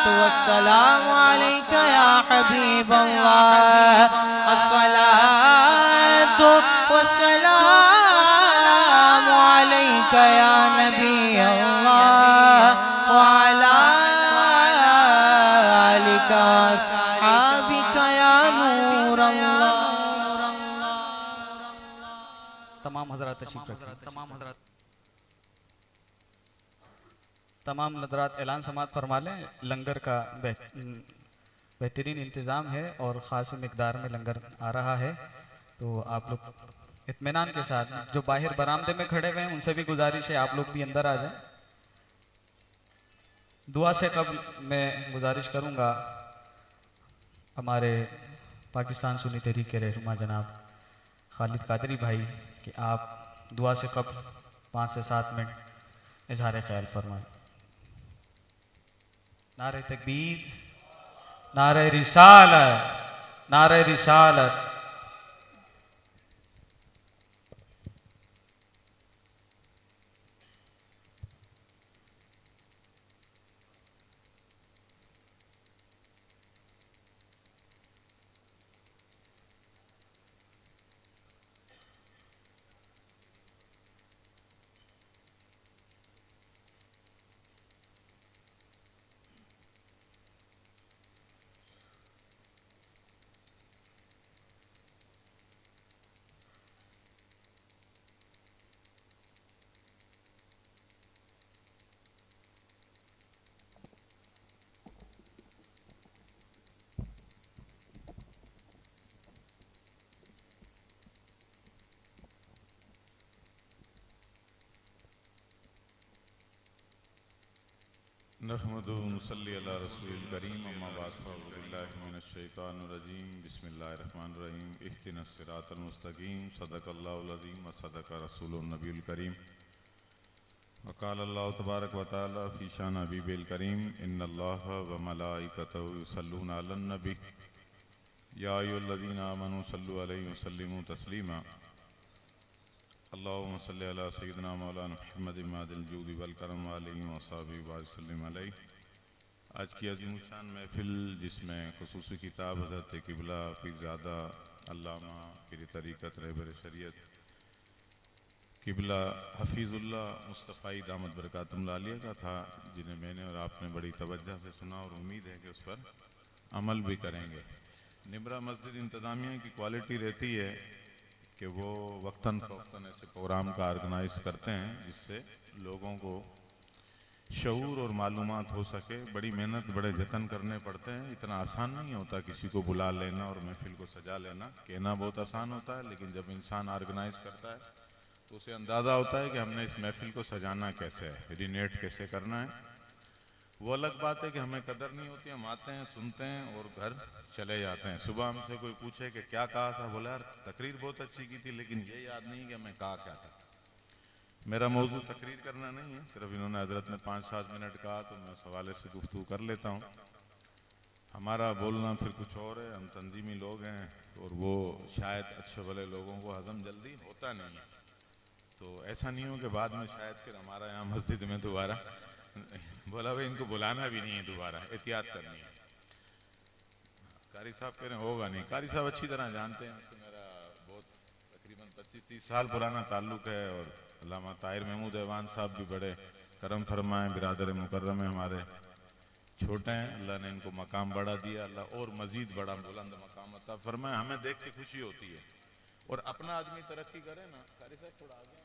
والسلام علیک یا حبیب اللہ، الصلاۃ والسلام علیک یا نبی اللہ، وعلی آلک واصحابک یا نور اللہ۔ تمام حضرات تشریف رکھیں، تمام حضرات اعلان سماعت فرما لیں۔ لنگر کا بہترین انتظام ہے اور خاص مقدار میں لنگر آ رہا ہے، تو آپ لوگ اطمینان کے ساتھ جو باہر برآمدے میں کھڑے ہوئے ہیں ان سے بھی گزارش ہے آپ لوگ بھی اندر آ جائیں۔ دعا سے قبل میں گزارش کروں گا ہمارے پاکستان سنی تحریک کے رہنما جناب خالد قادری بھائی کہ آپ دعا سے قبل 5 سے 7 منٹ اظہار خیال فرمائیں۔ نعرہ تکبیر، نعرہ رسالت، نعرہ رسالت۔ نحمدہ و نصلی علی رسول الکریم اما بعد فاعوذ باللہ من الشیطان الرجیم بسم اللہ الرحمن الرحیم اہدنا الصراط المستقیم صدق اللہ العظیم و صدق رسول النبی الکریم وقال اللہ تبارک و تعالی فی شان حبیب الکریم ان اللہ و ملائکتہ یصلون علی النبی یا ایھا الذین آمنوا صلوا علیہ وسلموا تسلیما اللہم صلی علی سیدنا مولانا محمد ماد الجود والکرم علیہ وصحبہ وسلم علیہ۔ آج کی عظیم الشان محفل جس میں خصوصی کتاب حضرت قبلہ پیرزادہ علامہ پیر طریقت رہبر شریعت قبلہ حفیظ اللہ مصطفی دامت برکاتہم العالیہ کا تھا، جنہیں میں نے اور آپ نے بڑی توجہ سے سنا اور امید ہے کہ اس پر عمل بھی کریں گے۔ نمرہ مسجد انتظامیہ کی کوالٹی رہتی ہے کہ وہ وقتاً فوقتاً ایسے پروگرام کا آرگنائز کرتے ہیں جس سے لوگوں کو شعور اور معلومات ہو سکے۔ بڑی محنت بڑے جتن کرنے پڑتے ہیں، اتنا آسان نہیں ہوتا کسی کو بلا لینا اور محفل کو سجا لینا۔ کہنا بہت آسان ہوتا ہے، لیکن جب انسان آرگنائز کرتا ہے تو اسے اندازہ ہوتا ہے کہ ہم نے اس محفل کو سجانا کیسے ہے، ریڈینیٹ کیسے کرنا ہے۔ وہ الگ بات ہے کہ ہمیں قدر نہیں ہوتی، ہم آتے ہیں سنتے ہیں اور گھر چلے جاتے ہیں۔ صبح ہم سے کوئی پوچھے کہ کیا کہا تھا، بولا یار تقریر بہت اچھی کی تھی لیکن یہ یاد نہیں کہ میں کہا کیا تھا۔ میرا موضوع تقریر کرنا نہیں ہے، صرف انہوں نے حضرت نے 5-7 منٹ کہا تو میں اس حوالے سے گفتگو کر لیتا ہوں۔ ہمارا بولنا پھر کچھ اور ہے، ہم تنظیمی لوگ ہیں اور وہ شاید اچھے بھلے لوگوں کو ہضم جلدی ہوتا نہیں ہے، تو ایسا نہیں ہو کہ بعد میں شاید پھر ہمارا یہاں مسجد میں دوبارہ بولا بھائی ان کو بلانا بھی نہیں ہے، دوبارہ احتیاط کرنی ہے۔ قاری صاحب کہہ رہے ہیں ہوگا نہیں، قاری صاحب اچھی طرح جانتے ہیں، میرا بہت تقریباً 25-30 سال پرانا تعلق ہے، اور علامہ طاہر محمود ایوان صاحب بھی بڑے کرم فرمائیں، برادر مکرم ہیں، ہمارے چھوٹے ہیں، اللہ نے ان کو مقام بڑا دیا، اللہ اور مزید بڑا بلند مقام عطا فرمائے۔ ہمیں دیکھ کے خوشی ہوتی ہے، اور اپنا آدمی ترقی کرے نا، قاری صاحب تھوڑا آگے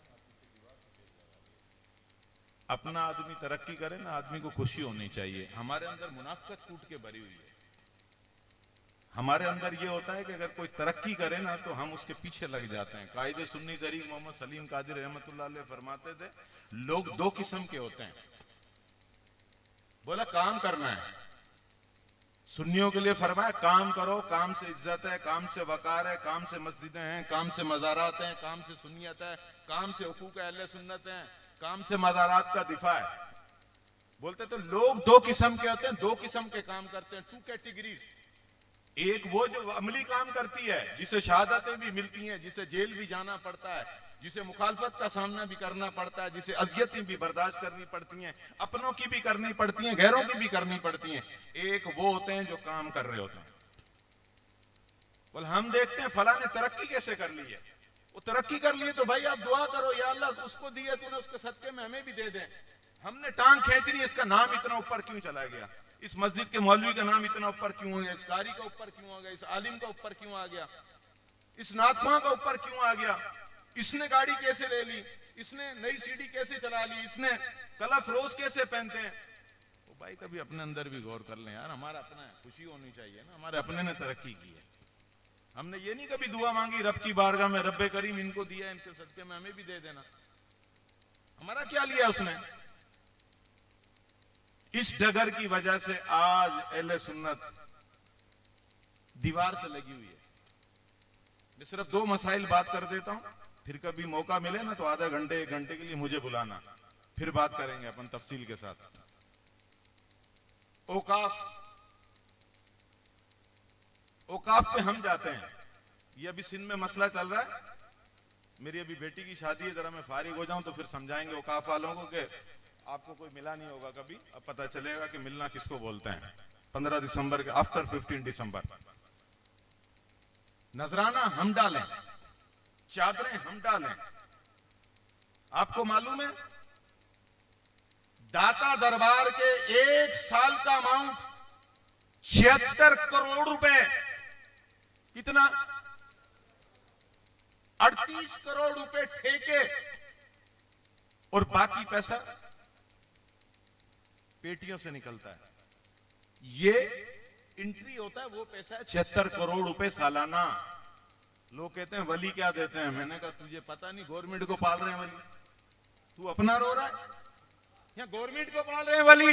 اپنا آدمی ترقی کرے نا، آدمی کو خوشی ہونی چاہیے۔ ہمارے اندر منافقت ٹوٹ کے بھری ہوئی ہے، ہمارے اندر یہ ہوتا ہے کہ اگر کوئی ترقی کرے نا تو ہم اس کے پیچھے لگ جاتے ہیں۔ قائد سنی طریق محمد سلیم قادری رحمۃ اللہ علیہ فرماتے تھے لوگ 2 قسم کے ہوتے ہیں، بولا کام کرنا ہے، سنیوں کے لیے فرمایا کام کرو، کام سے عزت ہے، کام سے وقار ہے، کام سے مسجدیں ہیں، کام سے مزارات ہیں، کام سے سنیت ہے، کام سے حقوق اہل سنت ہیں، کام سے مزارات کا دفاع ہے۔ بولتے تو لوگ 2 قسم کے ہوتے ہیں، 2 قسم کے کام کرتے ہیں، 2 کیٹیگریز۔ ایک وہ جو عملی کام کرتی ہے، جسے شہادتیں بھی ملتی ہیں، جسے جیل بھی جانا پڑتا ہے، جسے مخالفت کا سامنا بھی کرنا پڑتا ہے، جسے اذیتیں بھی برداشت کرنی پڑتی ہیں، اپنوں کی بھی کرنی پڑتی ہیں، غیروں کی بھی کرنی پڑتی ہیں۔ ایک وہ ہوتے ہیں جو کام کر رہے ہوتے ہیں۔ بول ہم دیکھتے ہیں فلاں نے ترقی کیسے کر لی ہے، وہ ترقی کر لی تو بھائی آپ دعا کرو یا اللہ اس کو دیے تو نے اس کے صدقے میں ہمیں بھی دے دیں۔ ہم نے ٹانگ کھینچ لی، اس کا نام اتنا اوپر کیوں چلا گیا، اس مسجد کے مولوی کا نام اتنا اوپر کیوں ہو گیا، اس قاری کا اوپر کیوں آ گیا، اس عالم کا اوپر کیوں آ گیا، اس نعت خواں کا اوپر کیوں آ گیا، اس نے گاڑی کیسے لے لی، اس نے نئی سیڑھی کیسے چلا لی، اس نے کلف روز کیسے پہنتے ہیں۔ تو بھائی کبھی اپنے اندر بھی غور کر لیں یار، ہمارا اپنا ہے، خوشی ہونی چاہیے نا، ہمارے اپنے نے ترقی کی ہے۔ ہم نے یہ نہیں کبھی دعا مانگی رب کی بارگاہ میں رب کریم ان کو دیا، ان کے صدقے میں ہمیں بھی دے دینا۔ ہمارا کیا لیا اس نے؟ اس ڈگر کی وجہ سے آج اہل سنت دیوار سے لگی ہوئی ہے۔ میں صرف 2 مسائل بات کر دیتا ہوں، پھر کبھی موقع ملے نا تو آدھا گھنٹے 1 گھنٹے کے لیے مجھے بلانا، پھر بات کریں گے اپن تفصیل کے ساتھ۔ اوقاف پہ ہم جاتے ہیں، یہ ابھی سندھ میں مسئلہ چل رہا ہے، میری ابھی بیٹی کی شادی ہے، ذرا میں فارغ ہو جاؤں تو پھر سمجھائیں گے اوقاف والوں کو کہ آپ کو کوئی ملا نہیں ہوگا کبھی، اب پتہ چلے گا کہ ملنا کس کو بولتے ہیں۔ 15 دسمبر کے آفٹر 15 دسمبر نذرانہ ہم ڈالیں، چادریں ہم ڈالیں۔ آپ کو معلوم ہے داتا دربار کے 1 سال کا اماؤنٹ 76 کروڑ روپے، کتنا؟ 38 کروڑ روپے ٹھیکے، اور باقی پیسہ پیٹیوں سے نکلتا ہے۔ یہ انٹری ہوتا ہے، وہ پیسہ ہے 76 کروڑ روپے سالانہ۔ لوگ کہتے ہیں ولی کیا دیتے ہیں، میں نے کہا تجھے پتا نہیں گورنمنٹ کو پال رہے ہیں ولی، تو اپنا رو رہا ہے یا گورنمنٹ کو پال رہے ہیں ولی؟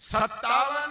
57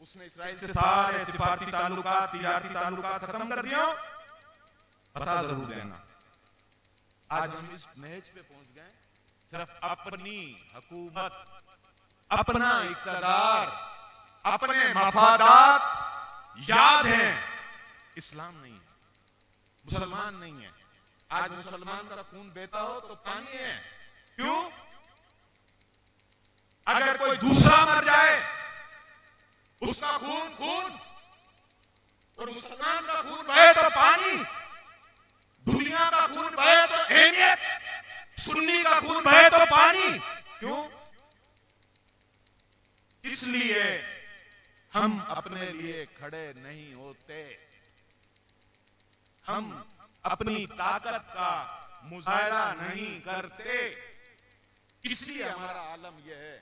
اس نے اسرائیل سے سارے سفارتی تعلقات، تجارتی تعلقات ختم کر دیا. بتا ضرور دینا. آج ہم اس نہج پہ پہنچ گئے صرف اپنی حکومت، اپنا اقتدار، اپنے مفادات یاد ہیں. اسلام نہیں ہے، مسلمان نہیں ہے. آج مسلمان کا خون بہتا ہو تو پانی ہے. کیوں؟ اگر کوئی دوسرا مر جائے اس کا خون اور مسلمان کا خون بہے تو پانی. دنیا کا خون بہے تو اہمیت، سنی کا خون بہے تو پانی. کیوں؟ اس لیے ہم اپنے لیے کھڑے نہیں ہوتے. ہم اپنی طاقت کا مظاہرہ نہیں کرتے. اس لیے ہمارا عالم یہ ہے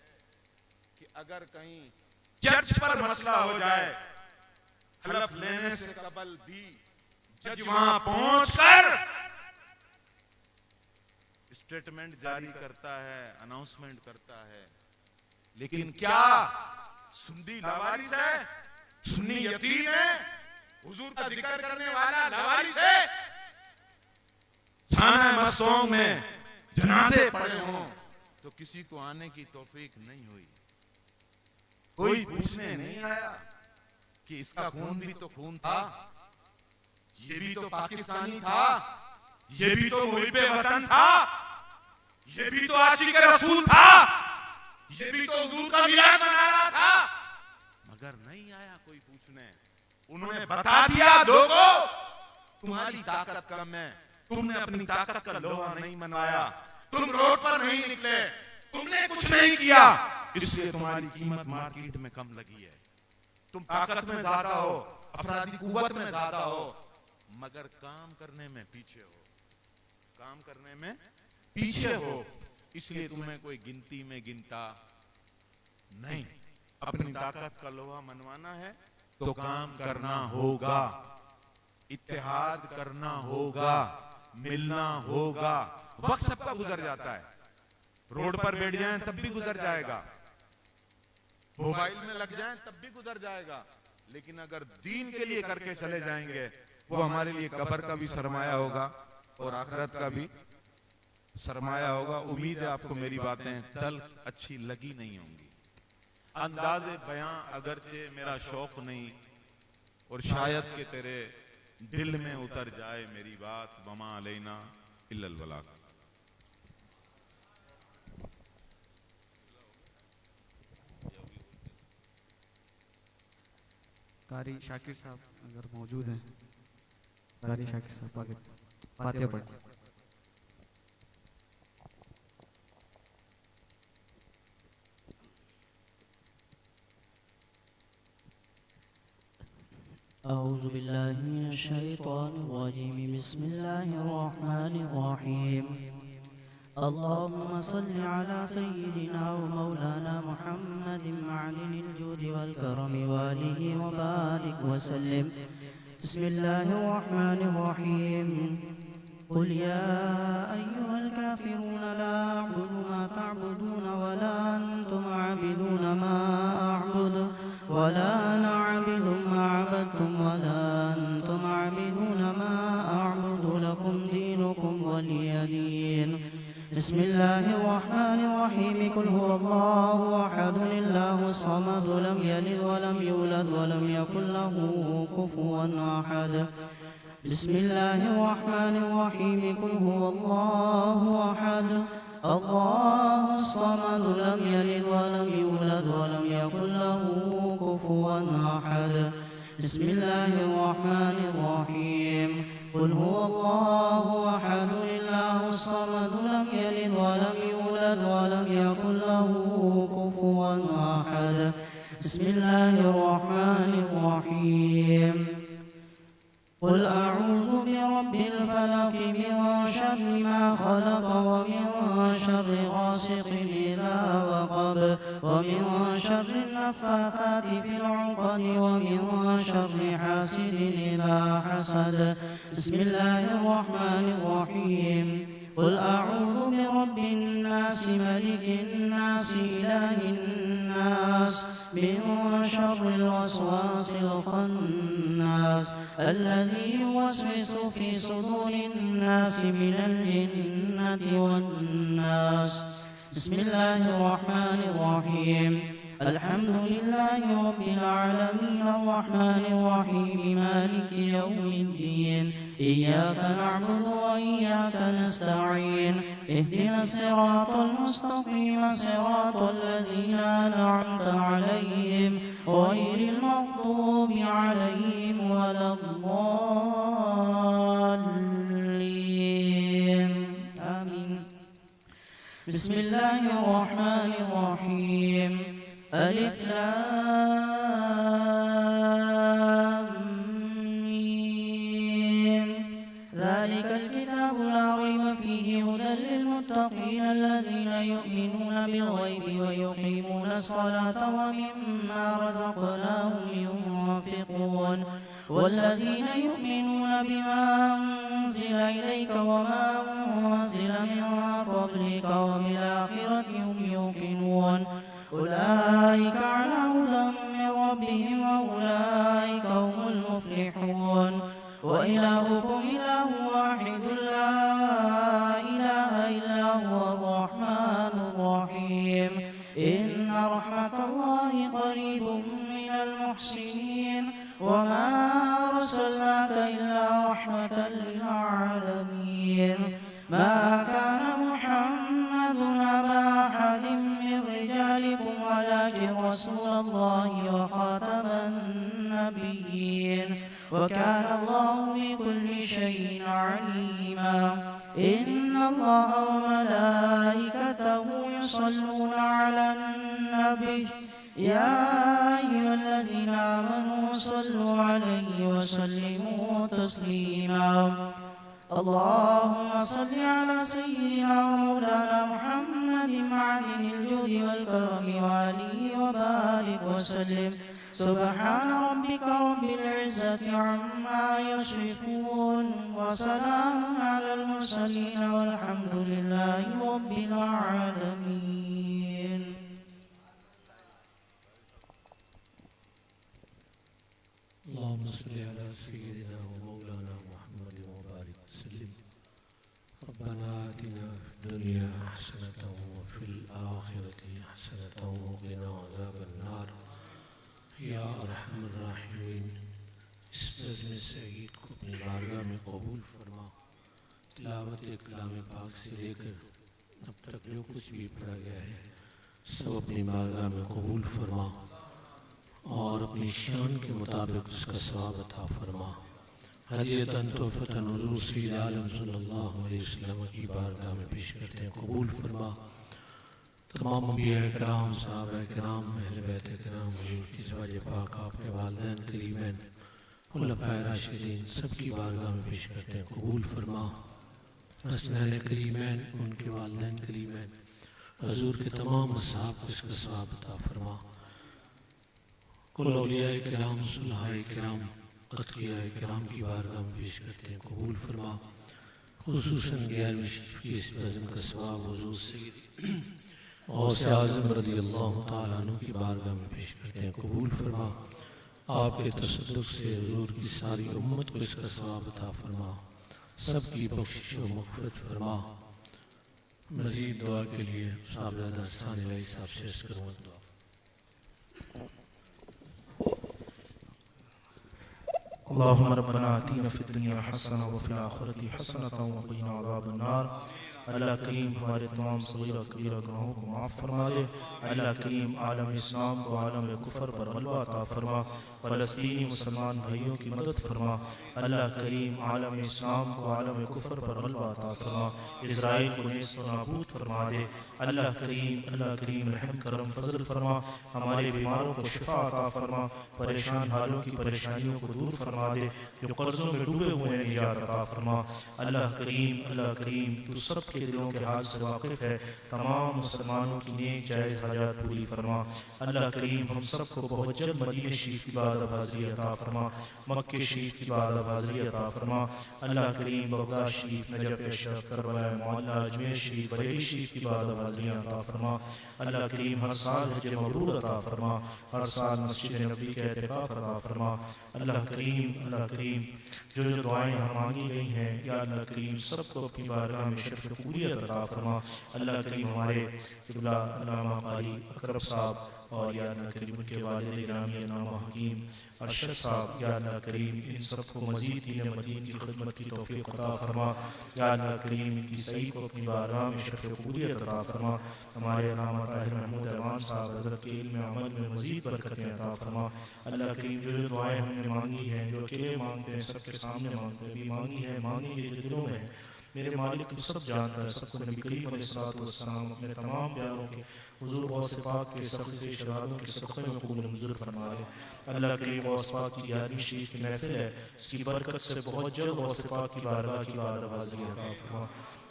کہ اگر کہیں چرچ پر مسئلہ ہو جائے، حلف لینے سے قبل بھی جج وہاں پہنچ کر اسٹیٹمنٹ جاری کرتا ہے، اناؤنسمنٹ کرتا ہے. لیکن کیا سنی لاوارث ہے؟ سنی یتیم ہے؟ حضور کا ذکر کرنے والا لاوارث ہے؟ خانہ مسجد میں جنازے پڑے ہوں تو کسی کو آنے کی توفیق نہیں ہوئی. کوئی پوچھنے نہیں آیا کہ اس کا خون بھی تو خون تھا، یہ بھی تو پاکستانی تھا، یہ بھی تو محب وطن تھا، یہ بھی تو عاشق رسول تھا، یہ بھی تو حضور کا میلاد منا رہا تھا. مگر نہیں آیا کوئی پوچھنے. انہوں نے بتا دیا لوگوں تمہاری طاقت کم ہے، تم نے اپنی طاقت کا لوہا نہیں منوایا، تم روڈ پر نہیں نکلے، تم نے کچھ نہیں کیا، اس لیے تمہاری قیمت مارکیٹ میں کم لگی ہے. تم طاقت میں زیادہ ہو، افرادی قوت میں زیادہ ہو، مگر کام کرنے میں پیچھے ہو. کام کرنے میں پیچھے ہو. اس لیے تمہیں کوئی گنتی میں گنتا نہیں. اپنی طاقت کا لوہا منوانا ہے تو کام کرنا ہوگا، اتحاد کرنا ہوگا، ملنا ہوگا. وقت سب کا گزر جاتا ہے. روڈ پر بیٹھ جائیں تب بھی گزر جائے گا، موبائل میں لگ جائیں تب بھی گزر جائے گا. لیکن اگر دین کے لیے کر کے چلے جائیں گے وہ ہمارے لیے قبر کا بھی سرمایہ ہوگا اور آخرت کا بھی سرمایہ ہوگا. امید ہے آپ کو میری باتیں تلخ اچھی لگی نہیں ہوں گی. انداز بیاں اگرچہ میرا شوق نہیں، اور شاید کہ تیرے دل میں اتر جائے میری بات. وما علینا الا البلاغ. قاری شاکر صاحب اگر موجود ہیں، قاری شاکر صاحب آگے فاتحہ پڑھیں. أعوذ بالله من الشيطان الرجيم. بسم الله الرحمن الرحيم. اللهم صل على سيدنا ومولانا محمد معدن الجود والكرم وآله وبارك وسلم. بسم الله الرحمن الرحيم. قل يا أيها الكافرون لا أعبد ما تعبدون ولا أنتم عابدون ما أعبد ولا أنا عابد ما عبدتم ولا أنتم عابدون ما أعبد لكم دينكم ولي دين. بسم الله الرحمن الرحيم. قل هو الله أحد الله الصمد لم يلد ولم يولد ولم يكن له كفوا أحد. بسم الله الرحمن الرحيم. قل هو الله أحد الله الصمد لم يلد ولم يولد ولم يكن له كفوا أحد. بسم الله الرحمن الرحيم. قل هو الله أحد الله الصمد لم يلد ولم يولد ولم يكن له كفوا أحد. بسم الله الرحمن الرحيم. قل أعوذ برب الفلق من شر ما خلق ومن شر غاسق إذا وقب ومن شر النفاثات في العقد ومن شر حاسد إذا حسد. بسم الله الرحمن الرحيم. قل أعوذ برب الناس ملك الناس إله الناس من شر الوسواس الوسواس الخناس الذي يوسوس في صدور الناس من الجنة والناس. بسم الله الرحمن الرحيم. الحمد لله رب العالمين الرحمن الرحيم مالك يوم الدين. إياك نعبد وإياك نستعين. اهدنا الصراط المستقيم صراط الذين أنعمت عليهم غير المغضوب عليهم ولا الضالين. آمين. بسم الله الرحمن الرحيم. ألف لام ميم. ذلك الكتاب لا ريب فيه هدى للمتقين الذين يؤمنون بالغيب ويقيمون الصلاة ومما رزقناهم ينفقون. والذين يؤمنون بما أنزل إليك وما أنزل من قبلك وبالآخرة هم يوقنون. أولئك على هدى من ربهم وأولئك هم المفلحون. وإلهكم إله واحد لا إله إلا هو الرحمن الرحيم. إن رحمة الله قريب من المحسنين. وما أرسلناك إلا رحمة للعالمين. ما كان محمد أبا أحد من رجالكم ولكن رسول الله وخاتم النبيين. وكان الله بكل شيء عليما. إن الله وملائكته يصلون على النبي يا أيها الذين آمنوا صلوا عليه وسلموا تسليما. اللهم صل على سيدنا ومولانا محمد معدن الجود والكرم وآله وبارك وسلم. سبحان ربك رب العزة عما يصفون وسلام على المرسلين والحمد لله رب العالمين. اللهم صل على سيدنا ومولانا محمد وبارك وسلم. ربنا آتنا في الدنيا حسنة وفي الآخرة حسنة وقنا عذاب النار یا ارحم الراحمین. اس بزم سعید کو اپنی بارگاہ میں قبول فرما. تلاوت کلام پاک سے لے کر اب تک جو کچھ بھی پڑھا گیا ہے سب اپنی بارگاہ میں قبول فرما اور اپنی شان کے مطابق اس کا ثواب عطا فرما. ہدیۃً تحفۃً حضور سید عالم صلی اللہ علیہ وسلم کی بارگاہ میں پیش کرتے ہیں قبول فرما. تمام انبیاء کرام، صحابہ کرام، اہل بیت کرام، حضور کی ازواج پاک، آپ کے والدین کریمین، خلفائے راشدین سب کی بارگاہ میں پیش کرتے ہیں قبول فرما. حسنین کریمین، ان کے والدین کریمین، حضور کے تمام اصحاب کو اس کا ثواب عطا فرما. کل اولیاء کرام، صلحاء کرام، اتقیاء کرام کی بارگاہ میں پیش کرتے ہیں قبول فرما. خصوصاً 11ویں شریف کی اس بزم کا ثواب حضور سید غوث اعظم رضی اللہ تعالیٰ عنہ کی بارگاہ میں پیش کرتے ہیں قبول فرما. آپ کے تصدق سے حضور کی ساری امت کو اس کا ثواب عطا فرما. سب کی بخشش و مغفرت فرما. مزید دعا کے لیے صاحبزادہ ثانی علیہ صاحب سے عرض کروں گا دعا. اللهم ربنا آتنا في الدنيا حسنة وفي الآخرة حسنة وقنا عذاب النار. اللہ کریم ہمارے تمام صغیرہ کبیرہ گناہوں کو معاف فرما دے. اللہ کریم عالم اسلام کو عالم کفر پر غلبہ عطا فرما. فلسطینی مسلمان بھائیوں کی مدد فرما. اللہ کریم عالم اسلام کو عالم کفر پر غلبہ عطا فرما. اسرائیل کو نیست و نابود فرما دے. اللہ کریم رحم کرم فضل فرما. ہمارے بیماروں کو شفا عطا فرما. پریشان حالوں کی پریشانیوں کو دور فرما دے. جو قرضوں میں ڈوبے ہوئے ہیں نجات عطا فرما. اللہ کریم تو سب کے دلوں کے حال سے واقف ہے. تمام مسلمانوں کی نیک جائز حاجات پوری فرما. اللہ کریم ہم سب کو بہت جلد مدینہ شریف کی بات بعد اب حاضری عطا فرما، مکہ شریف کی بعد اب حاضری عطا فرما، اللہ کریم بغداد شریف، نجف اشرف، کربلا معلیٰ، اجمیر شریف، بریلی شریف کی بعد اب حاضری عطا فرما، اللہ کریم ہر سال حج مبرور عطا فرما، ہر سال مسجد نبی کے اعتکاف عطا فرما، اللہ کریم جو دعائیں یہاں مانگی گئی ہیں یا اللہ کریم سب کو اپنی بارگاہ میں شرف قبولیت عطا فرما، اللہ کریم ہمارے قبلہ علامہ قاری اکرم صاحب اور یا اللہ کریم ان کے والد گرامی علامہ حکیم ارشد صاحب، یا اللہ کریم ان سب کو مزید دین مدین کی خدمت کی توفیق عطا فرما، یا اللہ کریم ان کی صحیح کو اپنی بارگاہ میں شرف قبولیت عطا فرما، ہمارے علامہ طاہر محمود ایوان صاحب حضرت کے علم عمل میں مزید برکتیں عطا فرما، اللہ کریم جو دعائیں ہم نے مانگی ہیں، جو اکیلے مانگتے ہیں، سب کے سامنے مانگتے ہیں، بھی مانگی ہے، مانگی ہے جو دلوں میں ہے، میرے مالک تو سب جانتا ہے، سب کو نبی کریم علیہ الصلوۃ والسلام اپنے تمام پیاروں کے حضور غوث پاک کے سخت شہادوں کے صدقے میں قبول منظور فرما لے، اللہ کریم غوث پاک کی 11ویں شریف کی محفل ہے، اس کی برکت سے بہت جلد غوث پاک کی بارگاہ کی بعد اب حاضری عطا فرما،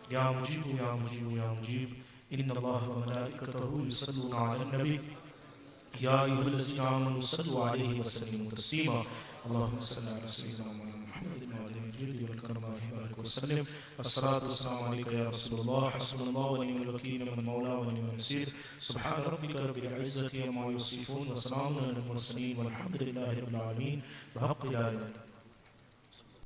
یا مجیب یا مجیب یا مجیب، ان اللہ وملائکتہ یصلون علی النبی یا ایھا الذین آمنوا صلوا علیہ وسلموا تسلیما، اللهم صل علی سیدنا محمد وعلى آلہ والکرم وبارک وسلم، الصلاۃ والسلام علیک یا رسول اللہ، حسبنا اللہ ونعم الوکیل، نعم المولا ونعم النصیر، سبحان ربک رب العزۃ عما یصفون وسلام علی المرسلین والحمد للہ رب العالمین، بحق لا الہ الا اللہ۔